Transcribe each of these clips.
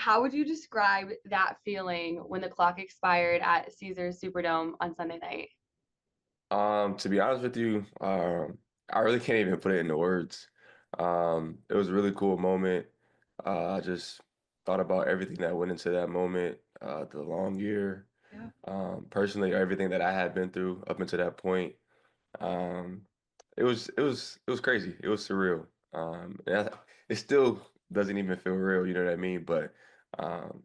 How would you describe that feeling when the clock expired at Caesars Superdome on Sunday night? To be honest with you, I really can't even put it into words. It was a really cool moment. I just thought about everything that went into that moment, the long year, Yeah. personally, everything that I had been through up until that point. Um, it was crazy. It was surreal. It still doesn't even feel real, you know what I mean? But um,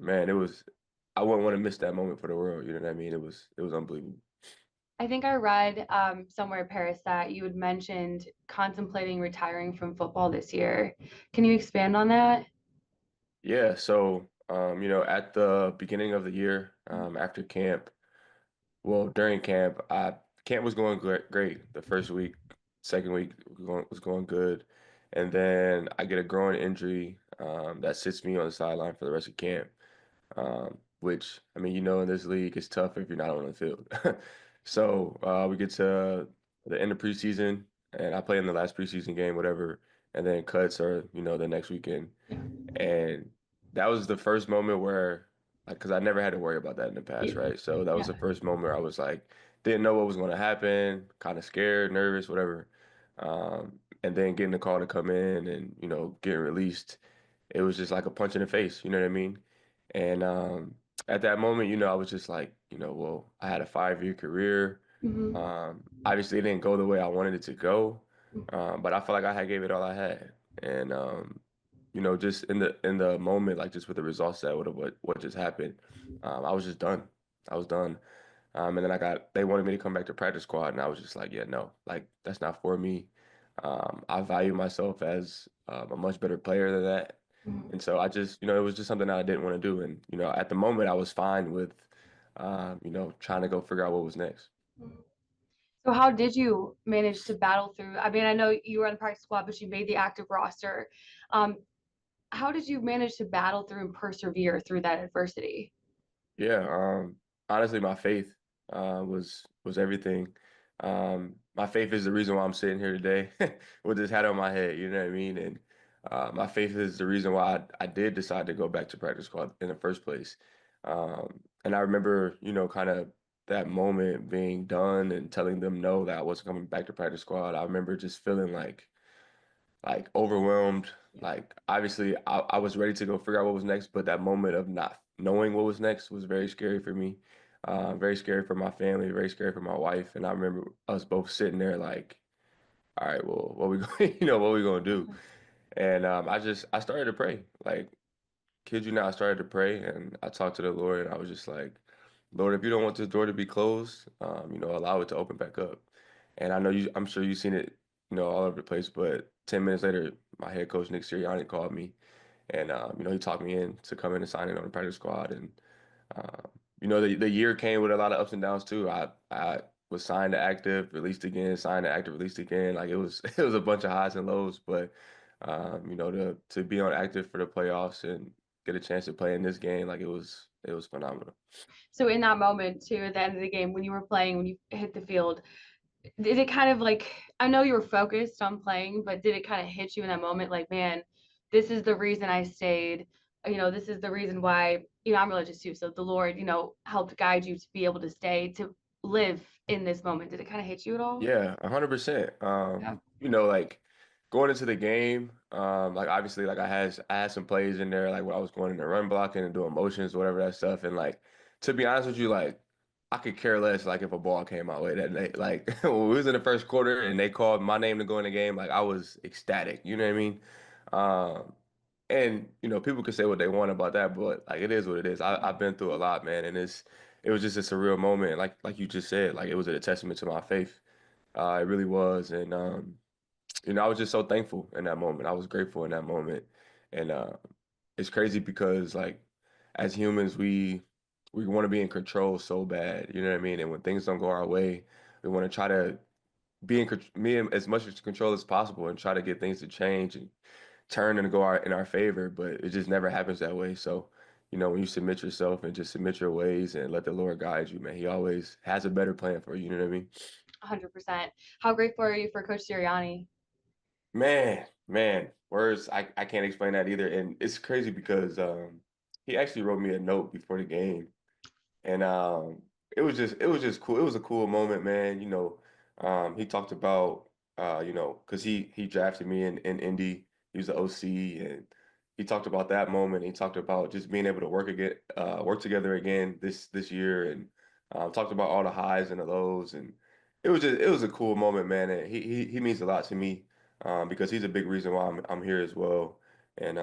man, I wouldn't want to miss that moment for the world, you know what I mean? It was unbelievable. I think I read somewhere, Paris, that you had mentioned contemplating retiring from football this year. Can you expand on that? Yeah, so at the beginning of the year, after camp, well, during camp, I camp was going great. The first week, second week was going good, and then I get a groin injury that sits me on the sideline for the rest of camp. Which I mean, in this league, it's tough if you're not on the field. So we get to the end of preseason, and I play in the last preseason game, whatever, and then cuts are the next weekend. Yeah. And that was the first moment where, because I never had to worry about that in the past, right? So that was the Yeah. first moment where I was like, didn't know what was going to happen, kind of scared, nervous, whatever. And then getting the call to come in and, getting released, it was just like a punch in the face, you know what I mean? And at that moment, I was just like, well, I had a 5-year career. Hmm. Obviously, it didn't go the way I wanted it to go, but I felt like I had gave it all I had. And just in the moment, like just with the results that would have what just happened, I was just done. I was done. And then they wanted me to come back to practice squad, and I was just like, yeah, no, like that's not for me. I value myself as a much better player than that. And so I just, it was just something that I didn't want to do. And, at the moment I was fine with, trying to go figure out what was next. So how did you manage to battle through? I mean, I know you were on the practice squad, but you made the active roster. Um, how did you manage to battle through and persevere through that adversity? Yeah, honestly, my faith was everything. My faith is the reason why I'm sitting here today with this hat on my head. You know what I mean? And my faith is the reason why I did decide to go back to practice squad in the first place. And I remember, kind of that moment being done and telling them no that I wasn't coming back to practice squad. I remember just feeling like overwhelmed. Yeah. Like obviously I was ready to go figure out what was next, but that moment of not knowing what was next was very scary for me. Very scary for my family, very scary for my wife. And I remember us both sitting there like, all right, well, what we going, what we gonna do? And I started to pray. Like, kid you not, I started to pray and I talked to the Lord and I was just like, Lord, if you don't want this door to be closed, allow it to open back up. And I'm sure you've seen it, all over the place, but 10 minutes later, my head coach, Nick Sirianni, called me and, he talked me in to come in and sign in on the practice squad. And, the year came with a lot of ups and downs too. I was signed to active, released again, signed to active, released again. Like it was, it was a bunch of highs and lows, but, to be on active for the playoffs and get a chance to play in this game, like it was phenomenal. So in that moment too, at the end of the game, when you were playing, when you hit the field, did it kind of like, I know you were focused on playing, but did it kind of hit you in that moment like, man, this is the reason I stayed. This is the reason why, I'm religious too. So the Lord, helped guide you to be able to stay, to live in this moment. Did it kind of hit you at all? Yeah, 100%. Yeah. Like going into the game, like obviously like I had some plays in there like when I was going in the run blocking and doing motions, whatever that stuff. And like to be honest with you, like I could care less like if a ball came my way that night. Like when we was in the first quarter and they called my name to go in the game, like I was ecstatic. You know what I mean? Um, and people could say what they want about that, but like it is what it is. I've been through a lot, man, and it was just a surreal moment. Like you just said, like it was a testament to my faith. It really was. And I was just so thankful in that moment. I was grateful in that moment. And it's crazy because like as humans we want to be in control so bad, you know what I mean? And when things don't go our way, we want to try to be in as much control as possible and try to get things to change and turn and go in our favor, but it just never happens that way. So, when you submit yourself and just submit your ways and let the Lord guide you, man, he always has a better plan for you, you know what I mean? 100%. How grateful are you for Coach Sirianni? Man, Man, words I can't explain that either. And it's crazy because he actually wrote me a note before the game. And it was just cool. It was a cool moment, man. He talked about because he drafted me in Indy. He was the OC, and he talked about that moment. He talked about just being able to work together again this year, and talked about all the highs and the lows, and it was a cool moment, man. And he means a lot to me because he's a big reason why I'm here as well. And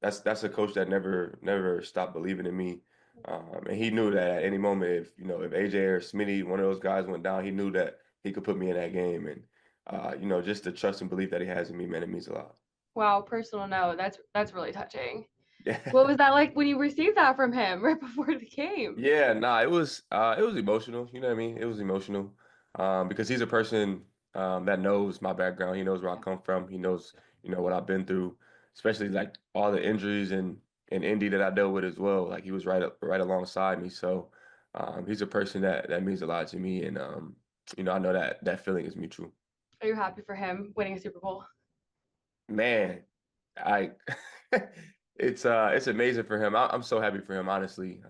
that's a coach that never stopped believing in me. And he knew that at any moment, if AJ or Smitty, one of those guys went down, he knew that he could put me in that game. And just the trust and belief that he has in me, man, it means a lot. Wow, personal note. That's really touching. What Yeah. was that like when you received that from him right before the game? Yeah, nah, it was emotional, you know what I mean? It was emotional. Because he's a person that knows my background. He knows where I Yeah. come from. He knows, what I've been through, especially like all the injuries and Indy that I dealt with as well. Like he was right alongside me. So he's a person that means a lot to me, and I know that feeling is mutual. Are you happy for him winning a Super Bowl? Man, I it's amazing for him. I'm so happy for him, honestly.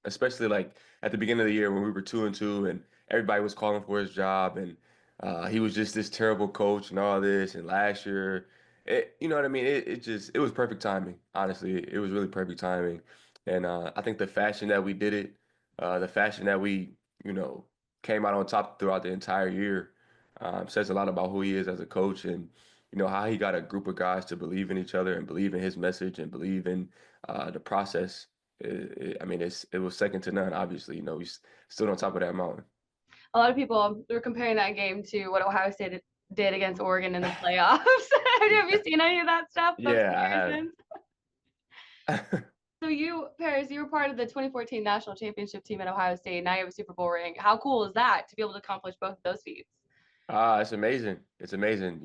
Especially like at the beginning of the year when we were 2-2 and everybody was calling for his job, and he was just this terrible coach and all this. And last year, you know what I mean? It was perfect timing. Honestly, it was really perfect timing. And I think the fashion that we did it, the fashion that we you know came out on top throughout the entire year, says a lot about who he is as a coach, and how he got a group of guys to believe in each other and believe in his message and believe in the process. I mean, it was second to none. Obviously, he's stood on top of that mountain. A lot of people were comparing that game to what Ohio State did against Oregon in the playoffs. Have you seen any of that stuff? Those Yeah, comparisons? I have. So Paris, you were part of the 2014 national championship team at Ohio State. Now you have a Super Bowl ring. How cool is that to be able to accomplish both of those feats? It's amazing. It's amazing.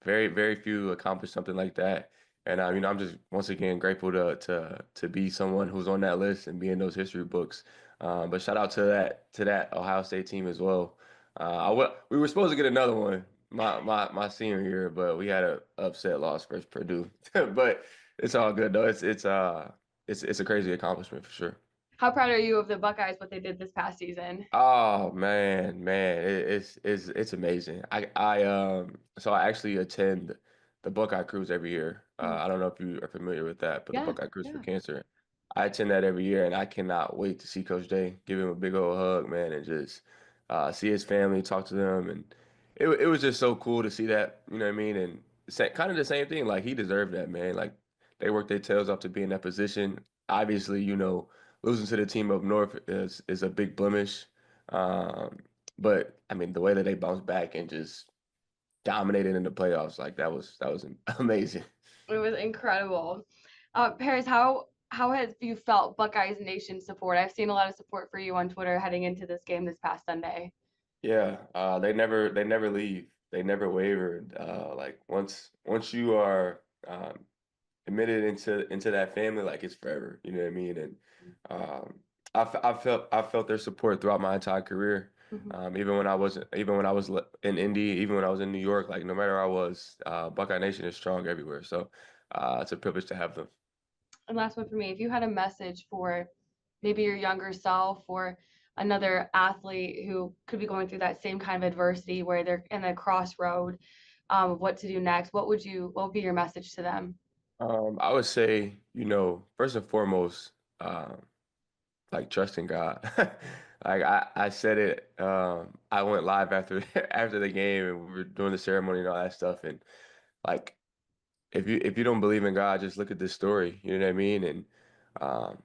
Very, very few accomplish something like that. And I'm just once again grateful to be someone who's on that list and be in those history books. But shout out to that Ohio State team as well. We were supposed to get another one my senior year, but we had a upset loss versus Purdue. But it's all good though. It's a crazy accomplishment for sure. How proud are you of the Buckeyes, what they did this past season? Oh man, it's amazing. So I actually attend the Buckeye Cruise every year. Mm. I don't know if you are familiar with that, but the Yeah, Buckeye Cruise for yeah. Cancer. I attend that every year, and I cannot wait to see Coach Day, give him a big old hug, man, and just see his family, talk to them, and it was just so cool to see that. You know what I mean? And kind of the same thing. Like he deserved that, man. Like they worked their tails off to be in that position. Obviously, losing to the team up north is a big blemish. Um, but I mean, the way that they bounced back and just dominated in the playoffs, like that was amazing. It was incredible. Paris, how have you felt Buckeyes Nation support? I've seen a lot of support for you on Twitter heading into this game this past Sunday. Yeah, they never leave. They never wavered. Like once you are admitted into that family, like it's forever. You know what I mean? And um, I felt their support throughout my entire career. Mhm. Even when I was in Indy, even when I was in New York, like no matter where I was, Buckeye Nation is strong everywhere. So it's a privilege to have them. And last one for me, if you had a message for maybe your younger self or another athlete who could be going through that same kind of adversity where they're in a crossroad of what to do next, what would be your message to them? I would say, first and foremost, like trusting God. Like I said it. I went live after after the game, and we were doing the ceremony and all that stuff. And like if you don't believe in God, just look at this story. You know what I mean? And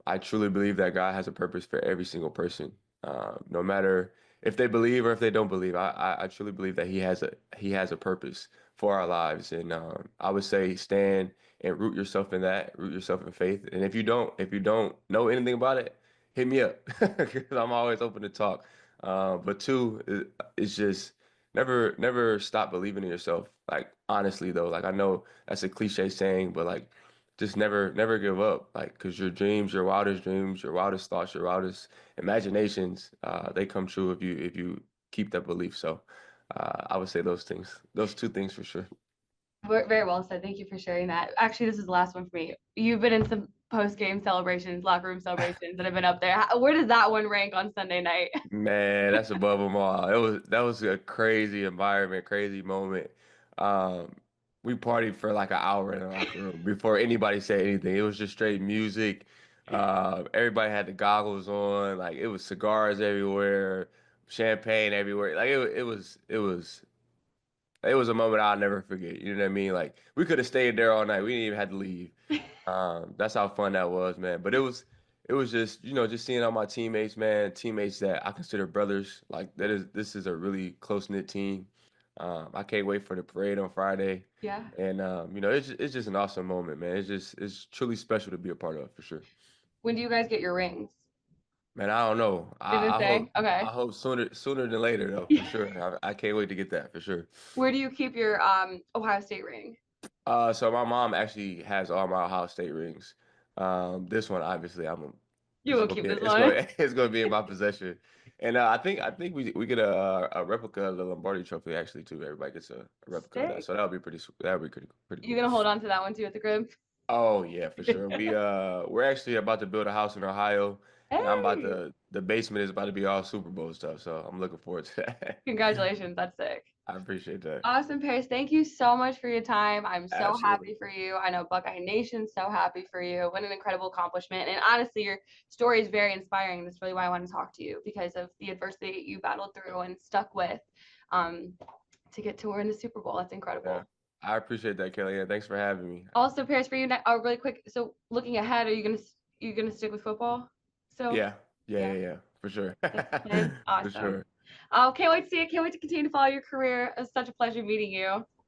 I truly believe that God has a purpose for every single person, no matter if they believe or if they don't believe. I truly believe that He has a purpose for our lives, and I would say stand and root yourself in that, root yourself in faith. And if you don't know anything about it, hit me up because I'm always open to talk. But two, it's just never stop believing in yourself. Like honestly though, like I know that's a cliche saying, but like just never give up. Like because your dreams, your wildest dreams, your wildest thoughts, your wildest imaginations, they come true if you keep that belief. So I would say those two things for sure. Very well said. Thank you for sharing that. Actually, this is the last one for me. You've been in some post-game celebrations, locker room celebrations that have been up there. Where does that one rank on Sunday night? Man, that's above them all. That was a crazy environment, crazy moment. Um, we partied for like an hour in the locker room before anybody said anything. It was just straight music. Everybody had the goggles on. Like it was cigars everywhere, champagne everywhere. Like it was a moment I'll never forget. You know what I mean? Like we could have stayed there all night. We didn't even have to leave. That's how fun that was, man. But it was just, just seeing all my teammates, man, teammates that I consider brothers. Like this is a really close-knit team. I can't wait for the parade on Friday. Yeah. And it's just an awesome moment, man. It's truly special to be a part of for sure. When do you guys get your rings? Man, I don't know. Did it I say? hope Okay. I hope sooner than later though, for sure. I can't wait to get that for sure. Where do you keep your Ohio State ring? So my mom actually has all my Ohio State rings. This one, obviously, You this is will gonna keep be this it's one. gonna it's gonna be in my possession. And I think we get a replica of the Lombardi Trophy actually too. Everybody gets a replica of that, Sick. so that'll be pretty You cool. gonna hold on to that one too at the crib? Oh yeah, for sure. We're actually about to build a house in Ohio, and Hey, the basement is about to be all Super Bowl stuff. So I'm looking forward to that. congratulations. That's sick. I appreciate that. Awesome, Paris. Thank you so much for your time. I'm so Absolutely. happy for you. I know Buckeye Nation's so happy for you. What an incredible accomplishment. And honestly, your story is very inspiring. That's really why I want to talk to you because of the adversity you battled through and stuck with um, to get to win the Super Bowl. That's Yeah, incredible. I appreciate that, Kelly. Yeah, thanks for having me. Also, Paris, for you, really quick. So, looking ahead, are you gonna stick with football still? Yeah, yeah, Yeah, yeah, yeah, for sure. that's the plan. For Awesome. sure. Oh, can't wait to see it. Can't wait to continue to follow your career. It's such a pleasure meeting you.